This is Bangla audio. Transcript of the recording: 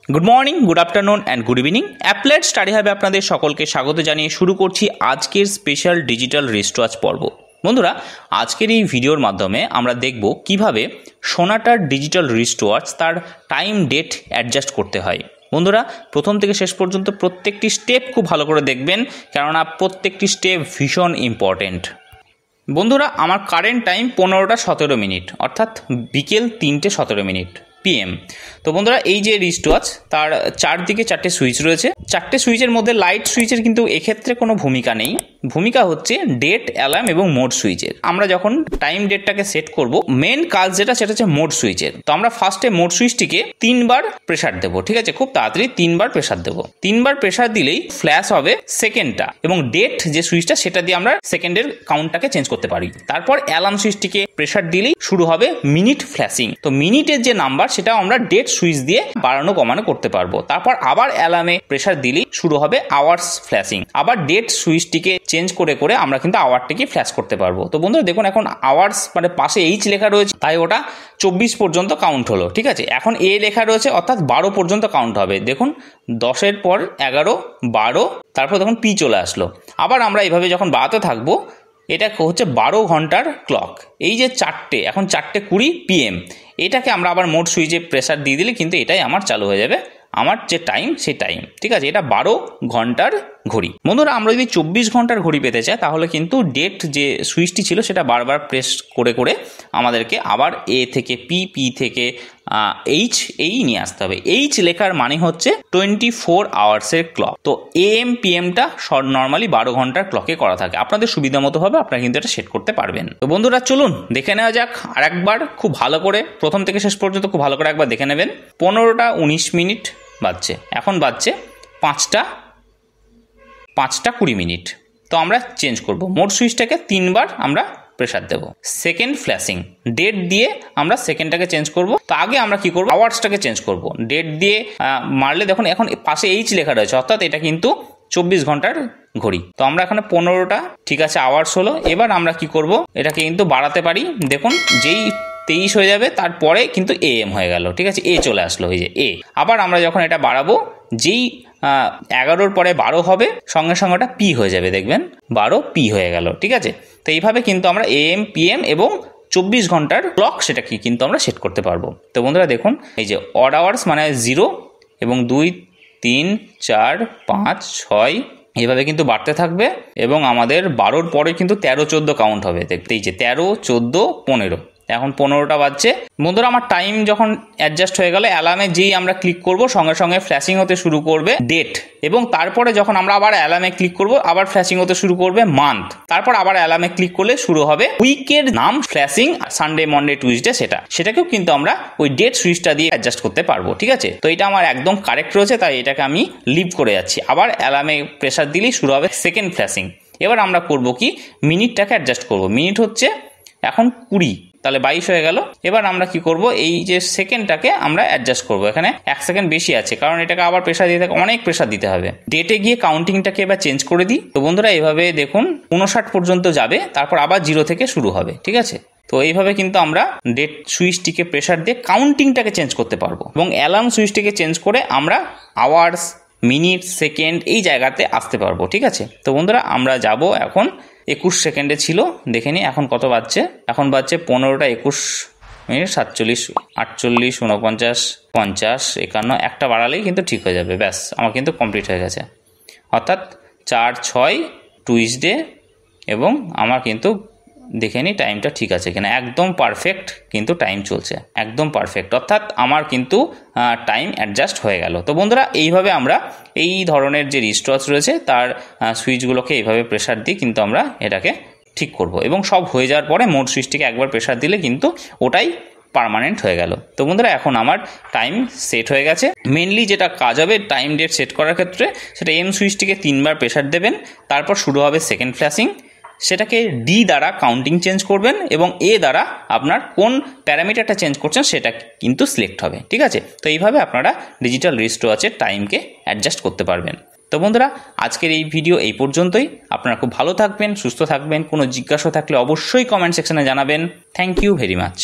Good morning, good afternoon and good evening. Applied study হাবে আপনাদের সকলকে স্বাগত জানিয়ে শুরু করছি আজকের স্পেশাল ডিজিটাল রিস্টওয়াচ পর্ব। বন্ধুরা, আজকের এই ভিডিওর মাধ্যমে আমরা দেখব কিভাবে সোনাটার ডিজিটাল রিস্টওয়াচ তার টাইম ডেট অ্যাডজাস্ট করতে হয়। বন্ধুরা, প্রথম থেকে শেষ পর্যন্ত প্রত্যেকটি স্টেপ খুব ভালো করে দেখবেন, কেননা প্রত্যেকটি স্টেপ ভীষণ ইম্পর্টেন্ট। বন্ধুরা, আমার কারেন্ট টাইম 15:17, অর্থাৎ বিকেল 3:17 PM। তো বন্ধুরা, এই যে রিস্টওয়াচ তার চারদিকে 4টে সুইচ রয়েছে। 4টে সুইচের মধ্যে লাইট সুইচের কিন্তু এক্ষেত্রে কোনো ভূমিকা নেই। ভূমিকা হচ্ছে ডেট, অ্যালার্ম এবং মোড সুইচের। আমরা যখন টাইম ডেটটাকে সেট করব, মেন কাজ যেটা সেটা হচ্ছে মোড সুইচের। তো আমরা ফার্স্টে মোড সুইচটিকে 3বার প্রেসার দেবো, ঠিক আছে? খুব তাড়াতাড়ি 3বার প্রেসার দেবো। 3বার প্রেসার দিলেই ফ্ল্যাশ হবে সেকেন্ডটা, এবং ডেট যে সুইচটা সেটা দিয়ে আমরা সেকেন্ডের কাউন্টটাকে চেঞ্জ করতে পারি। তারপর অ্যালার্ম সুইচটিকে প্রেসার দিলেই শুরু হবে মিনিট ফ্ল্যাশিং। তো মিনিটের যে নাম্বার সেটাও আমরা ডেট সুইচ দিয়ে বাড়ানো কমানো করতে পারবো। তারপর আবার অ্যালার্মে প্রেসার দিলেই শুরু হবে আওয়ার্স ফ্ল্যাশিং। আবার ডেট সুইচটিকে চেঞ্জ করে করে আমরা কিন্তু আওয়ারটিকে ফ্ল্যাশ করতে পারবো। তো বন্ধুরা দেখুন, এখন আওয়ার্স মানে পাশে এইচ লেখা রয়েছে, তাই ওটা 24 পর্যন্ত কাউন্ট হলো, ঠিক আছে? এখন এ লেখা রয়েছে, অর্থাৎ 12 পর্যন্ত কাউন্ট হবে। দেখুন 10-এর পর 11, 12, তারপর দেখুন পি চলে আসলো। আবার আমরা এইভাবে যখন বাড়াতে থাকবো, এটা হচ্ছে 12 ঘন্টার ক্লক। এই যে 4টে, এখন 4:20 PM, এটাকে আমরা আবার মোড সুইচে প্রেসার দিয়ে দিলে কিন্তু এটাই আমার চালু হয়ে যাবে, আমার যে টাইম সেই টাইম, ঠিক আছে? এটা 12 ঘন্টার ঘড়ি। বন্ধুরা, আমরা যদি 24 ঘন্টার ঘড়ি পেতে চাই, তাহলে কিন্তু ডেট যে সুইচটি ছিল সেটা বারবার প্রেস করে করে আমাদেরকে আবার এ থেকে পি, পি থেকে এইচ, এই নিয়ে আসতে হবে। এইচ লেখার মানে হচ্ছে 24 আওয়ার্সের ক্লক। তো AM PMটা নর্মালি 12 ঘন্টার ক্লকে করা থাকে। আপনাদের সুবিধা মতো হবে আপনারা কিন্তু এটা সেট করতে পারবেন। তো বন্ধুরা, চলুন দেখে নেওয়া যাক আর একবার খুব ভালো করে, প্রথম থেকে শেষ পর্যন্ত খুব ভালো করে একবার দেখে নেবেন। 15:19 বাজছে, এখন বাজছে 5:20। তো আমরা চেঞ্জ করব, মোড সুইচটাকে 3বার আমরা প্রেসার দেব। সেকেন্ড ফ্ল্যাশিং, ডেট দিয়ে আমরা সেকেন্ডটাকে চেঞ্জ করব। তো আগে আমরা কি করব, আওয়ার্সটাকে চেঞ্জ করব। ডেট দিয়ে মারলে দেখুন এখন পাশে এইচ লেখা রয়েছে, অর্থাৎ এটা কিন্তু 24 ঘন্টার ঘড়ি। তো আমরা এখানে 15টা, ঠিক আছে, আওয়ার্স হলো। এবার আমরা কি করব, এটাকে কিন্তু বাড়াতে পারি। দেখুন যেই 23 হয়ে যাবে তারপরে কিন্তু AM হয়ে গেল, ঠিক আছে? এ চলে আসলো, এই যে এ। আবার আমরা যখন এটা বাড়াবো, যেই 11-র পরে 12 হবে, সঙ্গে সঙ্গে ওটা পি হয়ে যাবে, দেখবেন 12 পি হয়ে গেল, ঠিক আছে? তো এইভাবে কিন্তু আমরা AM PM এবং 24 ঘন্টার ক্লক সেটাকে কিন্তু আমরা সেট করতে পারবো। তো বন্ধুরা দেখুন, এই যে অড আওয়ার্স মানে 0 এবং 2, 3, 4, 5, 6 এইভাবে কিন্তু বাড়তে থাকবে, এবং আমাদের 12-র পরে কিন্তু 13, 14 কাউন্ট হবে। দেখতে, এই যে 13, 14, 15, এখন 15টা বাজছে। বন্ধুরা, আমার টাইম যখন অ্যাডজাস্ট হয়ে গেল, অ্যালার্মে যেই আমরা ক্লিক করব সঙ্গে সঙ্গে ফ্ল্যাশিং হতে শুরু করবে ডেট, এবং তারপরে যখন আমরা আবার অ্যালার্মে ক্লিক করব আবার ফ্ল্যাশিং হতে শুরু করবে মান্থ। তারপর আবার অ্যালার্মে ক্লিক করলে শুরু হবে উইকের নাম ফ্ল্যাশিং, সানডে, মন্ডে, টুইসডে, সেটাকেও কিন্তু আমরা ওই ডেট সুইচটা দিয়ে অ্যাডজাস্ট করতে পারবো, ঠিক আছে? তো এটা আমার একদম কারেক্ট রয়েছে, তাই এটাকে আমি লিভ করে যাচ্ছি। আবার অ্যালার্মে প্রেসার দিলেই শুরু হবে সেকেন্ড ফ্ল্যাশিং। এবার আমরা করব কি, মিনিটটাকে অ্যাডজাস্ট করব। মিনিট হচ্ছে এখন 20, তাহলে 22 হয়ে গেল। এবার আমরা কি করব, এই যে সেকেন্ডটাকে আমরা অ্যাডজাস্ট করব। এখানে 1 সেকেন্ড বেশি আছে, কারণ এটাকে আবার প্রেসার দিতে, অনেক প্রেসার দিতে হবে। ডেটে গিয়ে কাউন্টিংটাকে এবার চেঞ্জ করে দিই। তো বন্ধুরা, এইভাবে দেখুন 59 পর্যন্ত যাবে, তারপর আবার 0 থেকে শুরু হবে, ঠিক আছে? তো এইভাবে কিন্তু আমরা ডেট সুইচটিকে প্রেসার দিয়ে কাউন্টিংটাকে চেঞ্জ করতে পারবো, এবং অ্যালার্ম সুইচটিকে চেঞ্জ করে আমরা আওয়ার্স, মিনিট, সেকেন্ড এই জায়গাতে আসতে পারবো, ঠিক আছে? তো বন্ধুরা, আমরা যাব এখন 21 সেকেন্ডে ছিল, দেখে নিই এখন কত বাজছে। এখন বাজছে 15:21, 47, 48, 49, 50, 51, একটা বাড়ালেই কিন্তু ঠিক হয়ে যাবে। ব্যাস, আমার কিন্তু কমপ্লিট হয়ে গেছে। অর্থাৎ 4, 6 টুইসডে, এবং আমার কিন্তু দেখে নিই টাইমটা ঠিক আছে কিনা। একদম পারফেক্ট কিন্তু টাইম চলছে, একদম পারফেক্ট, অর্থাৎ আমার কিন্তু টাইম অ্যাডজাস্ট হয়ে গেল। তো বন্ধুরা, এইভাবে আমরা এই ধরনের যে রিস্টওয়াচ রয়েছে তার সুইচগুলোকে এইভাবে প্রেসার দিয়ে কিন্তু আমরা এটাকে ঠিক করব, এবং সব হয়ে যাওয়ার পরে মোড সুইচটিকে একবার প্রেসার দিলে কিন্তু ওটাই পার্মানেন্ট হয়ে গেল। তো বন্ধুরা, এখন আমার টাইম সেট হয়ে গেছে। মেনলি যেটা কাজ হবে টাইম ডেট সেট করার ক্ষেত্রে, সেটা এম সুইচটিকে 3বার প্রেসার দেবেন, তারপর শুরু হবে সেকেন্ড ফ্ল্যাশিং। সেটাকে ডি দ্বারা কাউন্টিং চেঞ্জ করবেন, এবং এ দ্বারা আপনার কোন প্যারামিটারটা চেঞ্জ করছেন সেটা কিন্তু সিলেক্ট হবে, ঠিক আছে? তো এইভাবে আপনারা ডিজিটাল রিস্টওয়াচের টাইমকে অ্যাডজাস্ট করতে পারবেন। তো বন্ধুরা, আজকের এই ভিডিও এই পর্যন্তই। আপনারা খুব ভালো থাকবেন, সুস্থ থাকবেন। কোনো জিজ্ঞাসা থাকলে অবশ্যই কমেন্ট সেকশনে জানাবেন। Thank you very much.